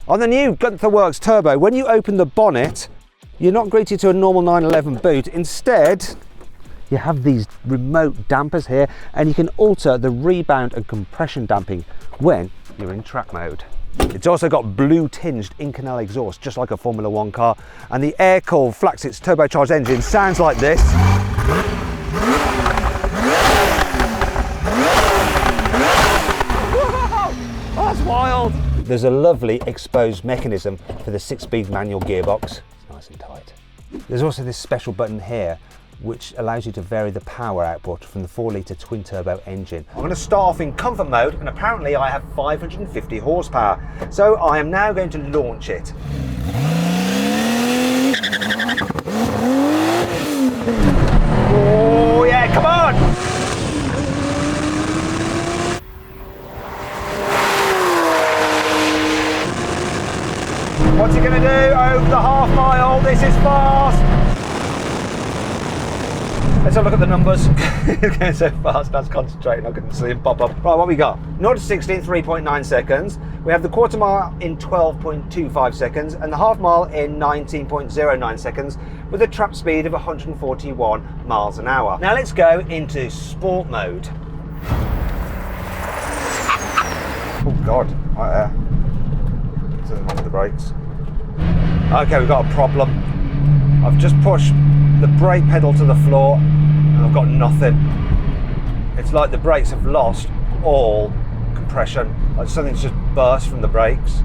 On the new Gunther Werks Turbo, when you open the bonnet, you're not greeted to a normal 911 boot. Instead, you have these remote dampers here, and you can alter the rebound and compression damping when you're in track mode. It's also got blue tinged in-canal exhaust, just like a Formula 1 car, and the air-cooled flat-six turbocharged engine sounds like this. Oh, that's wild! There's a lovely exposed mechanism for the 6-speed manual gearbox. It's nice and tight. There's also this special button here which allows you to vary the power output from the 4-litre twin-turbo engine. I'm going to start off in comfort mode, and apparently I have 550 horsepower. So I am now going to launch it. Oh yeah, come on! What's it going to do over the half mile? This is fast! Let's have a look at the numbers. It's going so fast, I was concentrating, I couldn't see them pop up. Right, what we got? 0 to 60 in 3.9 seconds. We have the quarter mile in 12.25 seconds and the half mile in 19.09 seconds with a trap speed of 141 miles an hour. Now let's go into sport mode. Oh God, right there. Something wrong with the brakes. Okay, we've got a problem. I've just pushed the brake pedal to the floor and I've got nothing. It's like the brakes have lost all compression, like something's just burst from the brakes.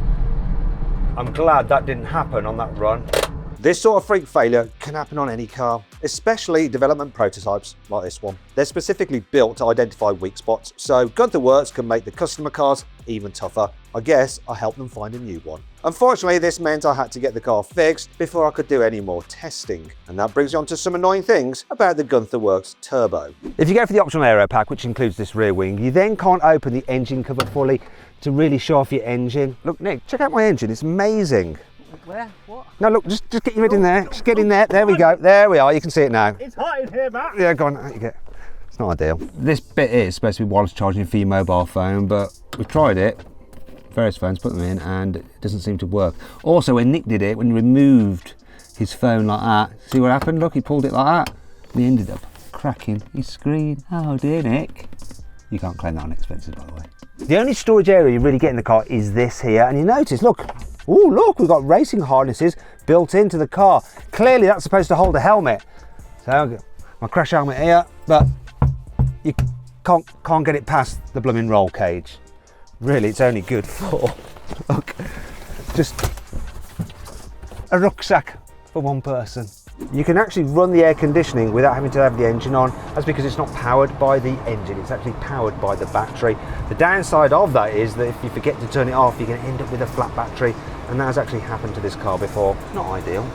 I'm glad that didn't happen on that run. This sort of freak failure can happen on any car, especially development prototypes like this one. They're specifically built to identify weak spots, so Gunther Werks can make the customer cars even tougher. I guess I helped them find a new one. Unfortunately, this meant I had to get the car fixed before I could do any more testing. And that brings me on to some annoying things about the Gunther Werks Turbo. If you go for the optional Aero pack, which includes this rear wing, you then can't open the engine cover fully to really show off your engine. Look, Nick, check out my engine, it's amazing. Where? What? No, look, just get your head in there. Just get in there. There we go. There we are. You can see it now. It's hot in here, Matt. Yeah, go on. Out you get. It's not ideal. This bit is supposed to be wireless charging for your mobile phone, but we've tried it. Various phones, put them in, and it doesn't seem to work. Also, when Nick did it, when he removed his phone like that, see what happened? Look, he pulled it like that, and he ended up cracking his screen. Oh dear, Nick. You can't claim that on expenses, by the way. The only storage area you really get in the car is this here, and you notice, look. Oh, look, we've got racing harnesses built into the car. Clearly, that's supposed to hold a helmet. So, I've got my crash helmet here, but you can't get it past the blooming roll cage. Really, it's only good for, look, just a rucksack for one person. You can actually run the air conditioning without having to have the engine on. That's because it's not powered by the engine, it's actually powered by the battery. The downside of that is that if you forget to turn it off, you're going to end up with a flat battery, and that has actually happened to this car before. Not ideal.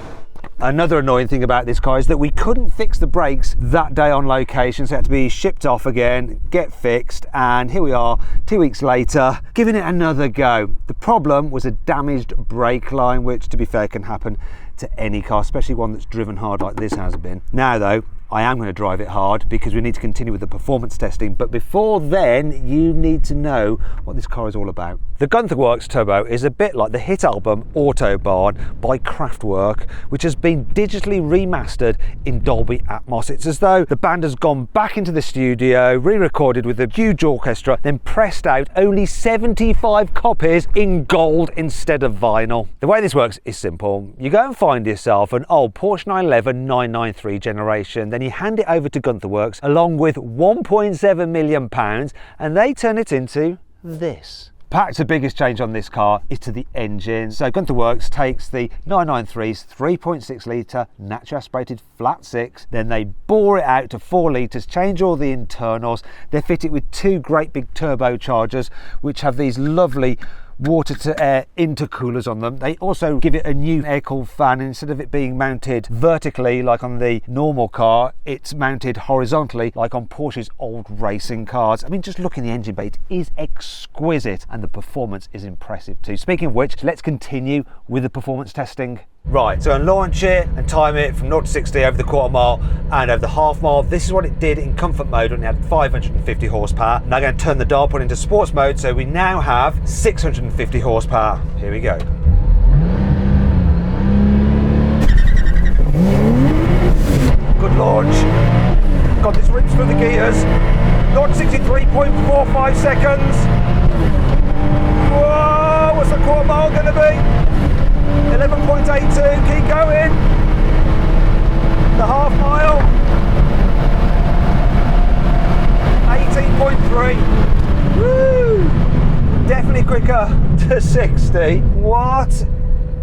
Another annoying thing about this car is that we couldn't fix the brakes that day on location, so it had to be shipped off again, get fixed, and here we are 2 weeks later, giving it another go. The problem was a damaged brake line, which to be fair can happen to any car, especially one that's driven hard like this has been. Now though, I am going to drive it hard because we need to continue with the performance testing, but before then you need to know what this car is all about. The Gunther Werks Turbo is a bit like the hit album Autobahn by Kraftwerk, which has been digitally remastered in Dolby Atmos. It's as though the band has gone back into the studio, re-recorded with a huge orchestra, then pressed out only 75 copies in gold instead of vinyl. The way this works is simple. You go and find yourself an old Porsche 911 993 generation, then you hand it over to Gunther Werks along with £1.7 million, and they turn it into this. Perhaps the biggest change on this car is to the engine. So Gunther Werks takes the 993's 3.6 litre naturally aspirated flat six, then they bore it out to 4 litres, change all the internals. They fit it with 2 great big turbochargers which have these lovely water to air intercoolers on them. They also give it a new air-cooled fan. Instead of it being mounted vertically like on the normal car, it's mounted horizontally like on Porsche's old racing cars. I mean, just look in the engine bay, it is exquisite, and the performance is impressive too. Speaking of which, let's continue with the performance testing. Right, so I'm launch it and time it from 0 to 60 over the quarter mile and over the half mile. This is what it did in comfort mode when it had 550 horsepower. Now I'm going to turn the dial point into sports mode, so we now have 650 horsepower. Here we go. Good launch. God, this rips through the gears. 0 to 63.45 seconds. Whoa, what's the quarter mile going to be? 11.82, keep going. The half mile. 18.3. Woo! Definitely quicker to 60. What?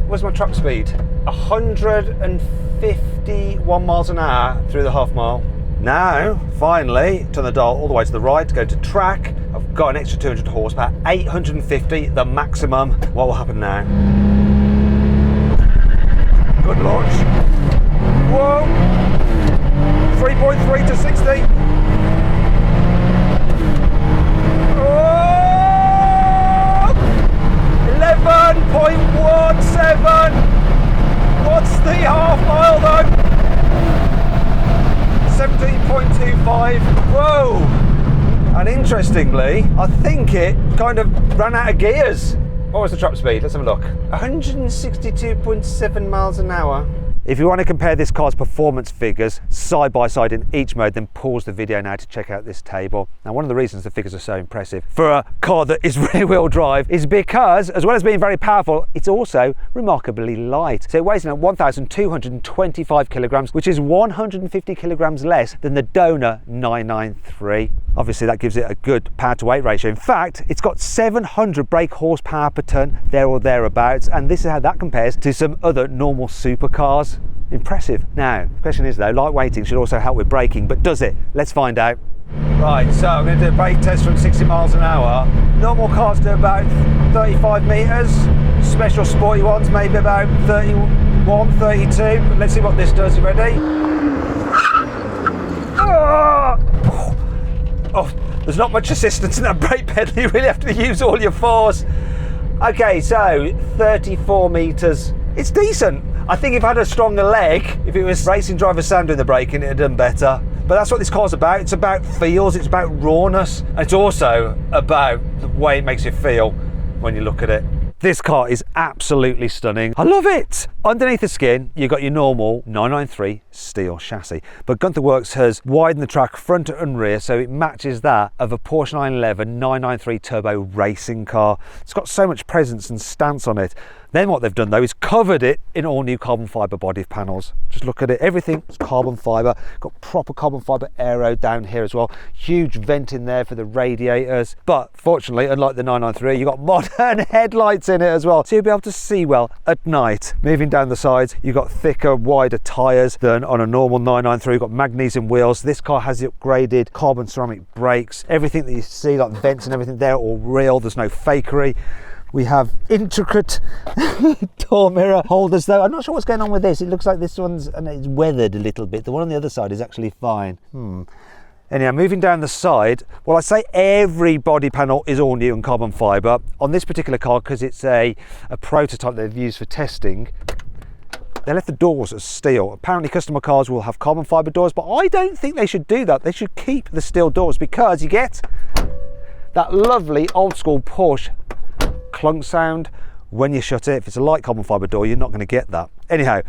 What's my truck speed? 151 miles an hour through the half mile. Now, finally, turn the dial all the way to the right, go to track. I've got an extra 200 horsepower, 850, the maximum. What will happen now? Good launch. Whoa! 3.3 to 60. Oh! 11.17. What's the half mile though? 17.25. Whoa! And interestingly, I think it kind of ran out of gears. What was the top speed? Let's have a look. 162.7 miles an hour. If you want to compare this car's performance figures side by side in each mode, then pause the video now to check out this table. Now, one of the reasons the figures are so impressive for a car that is rear-wheel drive is because, as well as being very powerful, it's also remarkably light. So it weighs in at 1,225 kilograms, which is 150 kilograms less than the donor 993. Obviously, that gives it a good power to weight ratio. In fact, it's got 700 brake horsepower per ton, there or thereabouts, and this is how that compares to some other normal supercars. Impressive. Now, the question is though, light weighting should also help with braking, but does it? Let's find out. Right, so I'm going to do a brake test from 60 miles an hour. Normal cars do about 35 metres, special sporty ones maybe about 31, 32. But let's see what this does. You ready? Oh, there's not much assistance in that brake pedal. You really have to use all your force. Okay, so 34 metres. It's decent. I think if I had a stronger leg, if it was racing driver Sam doing the braking, it'd have done better. But that's what this car's about. It's about feels, it's about rawness, and it's also about the way it makes you feel when you look at it. This car is absolutely stunning. I love it. Underneath the skin, you've got your normal 993 steel chassis, but Gunther Werks has widened the track front and rear so it matches that of a Porsche 911 993 turbo racing car. It's got so much presence and stance on it. Then what they've done though is covered it in all new carbon fibre body panels. Just look at it, everything's carbon fibre. Got proper carbon fibre aero down here as well. Huge vent in there for the radiators. But fortunately, unlike the 993, you've got modern headlights in it as well, so you'll be able to see well at night. Moving down the sides, you've got thicker, wider tyres than on a normal 993. You've got magnesium wheels. This car has the upgraded carbon ceramic brakes. Everything that you see, like vents and everything, they're all real. There's no fakery. We have intricate door mirror holders though. I'm not sure what's going on with this. It looks like this one's, and it's weathered a little bit. The one on the other side is actually fine. Anyhow, moving down the side, well, I say every body panel is all new and carbon fibre. On this particular car, because it's a prototype they've used for testing, they left the doors as steel. Apparently customer cars will have carbon fibre doors, but I don't think they should do that. They should keep the steel doors because you get that lovely old school Porsche clunk sound when you shut it. If it's a light carbon fibre door, you're not going to get that. Anyhow,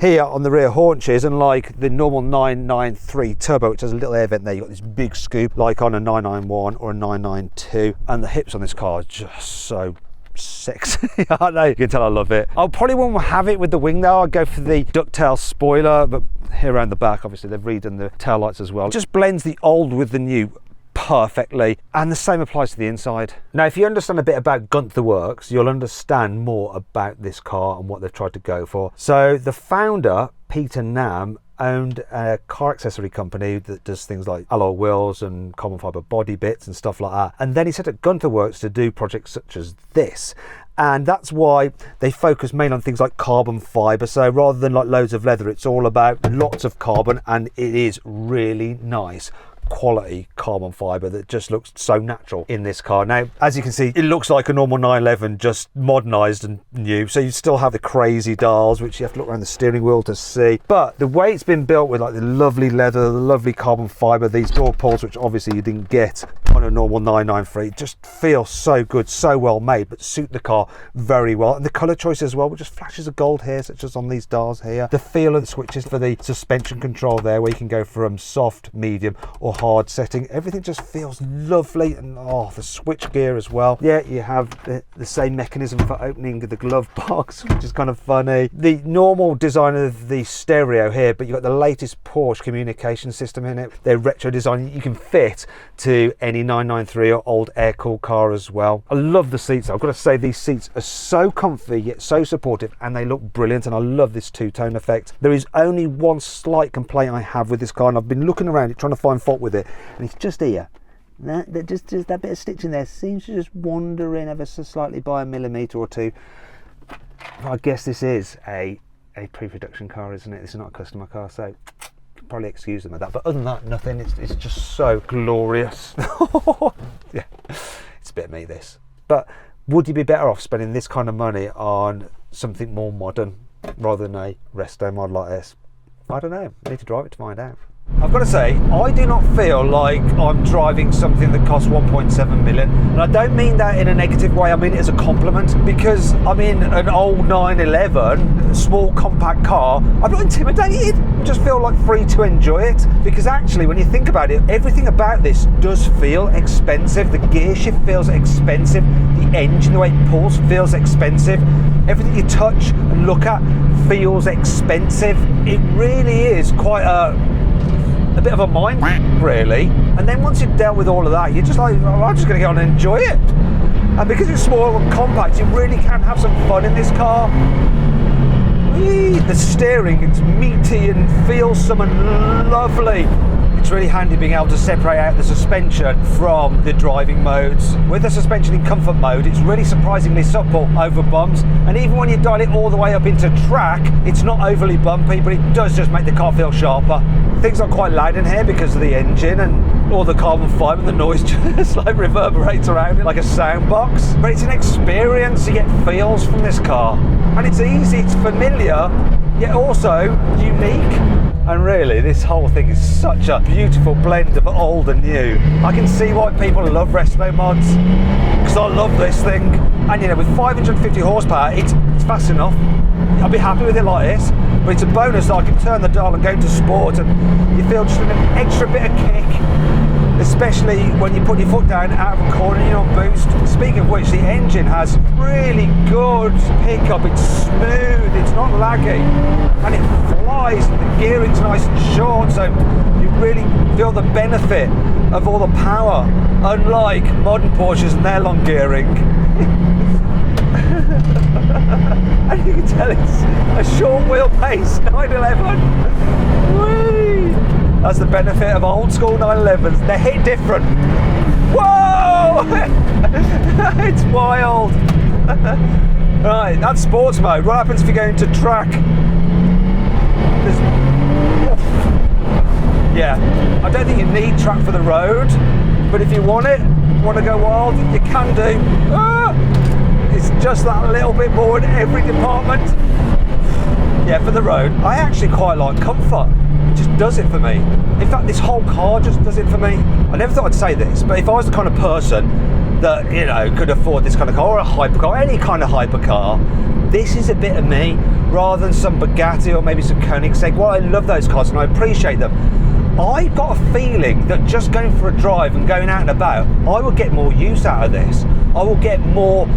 here on the rear haunches, unlike the normal 993 turbo, which has a little air vent there, you've got this big scoop like on a 991 or a 992, and the hips on this car are just so sexy, aren't they? You can tell I love it. I probably won't have it with the wing though. I'll go for the ducktail spoiler, but here around the back, obviously they've redone the tail lights as well. It just blends the old with the new perfectly, and the same applies to the inside. Now, if you understand a bit about Gunther Werks, you'll understand more about this car and what they've tried to go for. So the founder, Peter Nam, owned a car accessory company that does things like alloy wheels and carbon fibre body bits and stuff like that. And then he set up Gunther Werks to do projects such as this. And that's why they focus mainly on things like carbon fibre. So rather than like loads of leather, it's all about lots of carbon, and it is really nice. quality carbon fibre that just looks so natural in this car. Now, as you can see, it looks like a normal 911, just modernised and new. So you still have the crazy dials, which you have to look around the steering wheel to see. But the way it's been built with like the lovely leather, the lovely carbon fibre, these door pulls, which obviously you didn't get on a normal 993, just feels so good, so well made, but suit the car very well. And the colour choice as well, with just flashes of gold here, such as on these dials here. The feel of the switches for the suspension control there, where you can go from soft, medium or hard setting. Everything just feels lovely. And oh, the switch gear as well. Yeah, you have the same mechanism for opening the glove box, which is kind of funny. The normal design of the stereo here, but you've got the latest Porsche communication system in it. They're retro design. You can fit to any 993 or old air-cooled car as well. I love the seats. I've got to say, these seats are so comfy yet so supportive, and they look brilliant. And I love this two-tone effect. There is only one slight complaint I have with this car, and I've been looking around it trying to find fault with it, and it's just here. Just that bit of stitching there seems to just wander in ever so slightly by a millimetre or two. I guess this is a pre-production car, isn't it? This is not a customer car, so probably excuse them with that. But other than that, nothing. It's just so glorious. Yeah, it's a bit of me, this. But would you be better off spending this kind of money on something more modern rather than a resto mod like this? I don't know. I need to drive it to find out. I've got to say, I do not feel like I'm driving something that costs 1.7 million. And I don't mean that in a negative way, I mean it as a compliment, because I'm in an old 911, small compact car. I'm not intimidated. I just feel like free to enjoy it, because actually when you think about it, everything about this does feel expensive. The gear shift feels expensive. The engine, the way it pulls, feels expensive. Everything you touch and look at feels expensive. It really is quite a bit of a mind, really. And then once you've dealt with all of that, you're just like, oh, I'm just going to get on and enjoy it. And because it's small and compact, you really can have some fun in this car. Whee! The steering, it's meaty and feels something lovely. It's really handy being able to separate out the suspension from the driving modes. With the suspension in comfort mode, it's really surprisingly supple over bumps, and even when you dial it all the way up into track, it's not overly bumpy, but it does just make the car feel sharper. Things are quite loud in here because of the engine and all the carbon fibre, and the noise just like reverberates around it like a sound box. But it's an experience. You get feels from this car, and it's easy, it's familiar, yet also unique. And really, this whole thing is such a beautiful blend of old and new. I can see why people love resto mods, because I love this thing. And you know, with 550 horsepower, it's fast enough. I'll be happy with it like this, but it's a bonus that I can turn the dial and go into sport, and you feel just an extra bit of kick, especially when you put your foot down out of a corner and you're on boost. Speaking of which, the engine has really good pickup. It's smooth, it's not laggy, and it flies, and the gearing's nice and short, so you really feel the benefit of all the power, unlike modern Porsches and their long gearing. And you can tell it's a short wheelbase 911. Whee! That's the benefit of old school 911s. They're hit different. Whoa! It's wild. Right, that's sports mode. What happens if you go into track? Yeah, I don't think you need track for the road, but if you want to go wild, you can do. It's just that little bit more in every department. Yeah, for the road, I actually quite like comfort. It just does it for me. In fact, this whole car just does it for me. I never thought I'd say this, but if I was the kind of person that, you know, could afford this kind of car, or a hypercar, any kind of hypercar, this is a bit of me, rather than some Bugatti or maybe some Koenigsegg. Well, I love those cars and I appreciate them. I got a feeling that just going for a drive and going out and about, I will get more use out of this. I will get more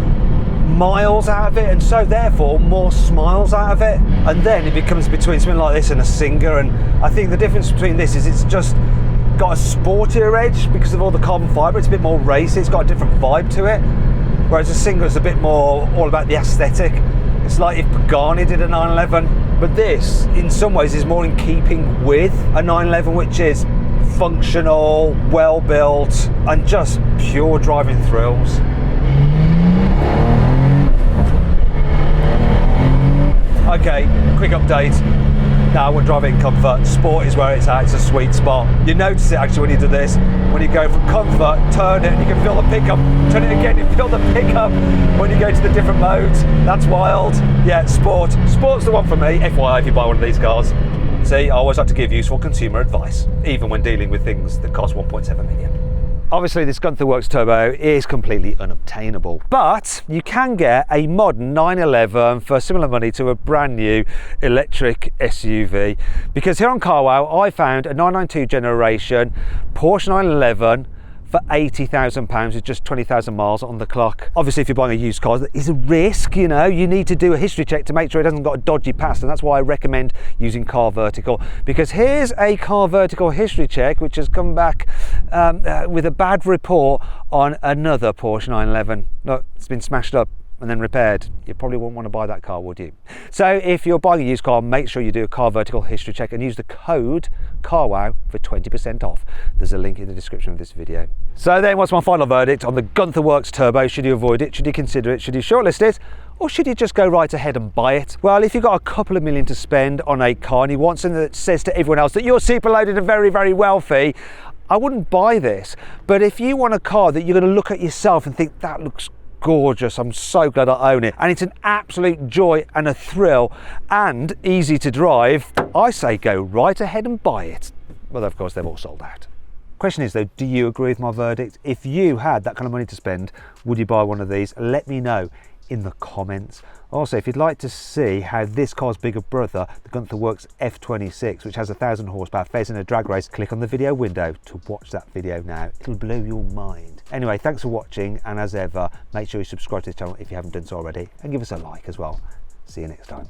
miles out of it, and so therefore more smiles out of it. And then it becomes between something like this and a Singer, and I think the difference between this is it's just got a sportier edge because of all the carbon fibre. It's a bit more racy, it's got a different vibe to it, whereas a Singer is a bit more all about the aesthetic. It's like if Pagani did a 911, but this in some ways is more in keeping with a 911, which is functional, well built, and just pure driving thrills. Okay, quick update. No, I wouldn't drive it in comfort. Sport is where it's at. It's a sweet spot. You notice it actually when you do this. When you go from comfort, turn it, and you can feel the pickup. Turn it again, you feel the pickup. When you go to the different modes, that's wild. Yeah, sport. Sport's the one for me. FYI, if you buy one of these cars. See, I always like to give useful consumer advice, even when dealing with things that cost 1.7 million. Obviously, this Gunther Werks Turbo is completely unobtainable, but you can get a modern 911 for similar money to a brand new electric SUV. Because here on CarWow, I found a 992 generation Porsche 911 for £80,000 with just 20,000 miles on the clock. Obviously, if you're buying a used car, that is a risk, you know. You need to do a history check to make sure it hasn't got a dodgy past, and that's why I recommend using Car Vertical. Because here's a Car Vertical history check which has come back with a bad report on another Porsche 911. Look, it's been smashed up and then repaired. You probably wouldn't want to buy that car, would you? So if you're buying a used car, make sure you do a Car Vertical history check and use the code CARWOW for 20% off. There's a link in the description of this video. So then, what's my final verdict on the Gunther Werks Turbo? Should you avoid it? Should you consider it? Should you shortlist it? Or should you just go right ahead and buy it? Well, if you've got a couple of million to spend on a car and you want something that says to everyone else that you're super loaded and very, very wealthy, I wouldn't buy this. But if you want a car that you're going to look at yourself and think, that looks gorgeous, I'm so glad I own it, and it's an absolute joy and a thrill and easy to drive, I say go right ahead and buy it. Well, of course, they've all sold out. Question is though, do you agree with my verdict? If you had that kind of money to spend, would you buy one of these? Let me know in the comments. Also, if you'd like to see how this car's bigger brother, the Gunther Werks F-26, which has 1,000 horsepower, fares in a drag race, click on the video window to watch that video now. It'll blow your mind. Anyway, thanks for watching, and as ever, make sure you subscribe to this channel if you haven't done so already, and give us a like as well. See you next time.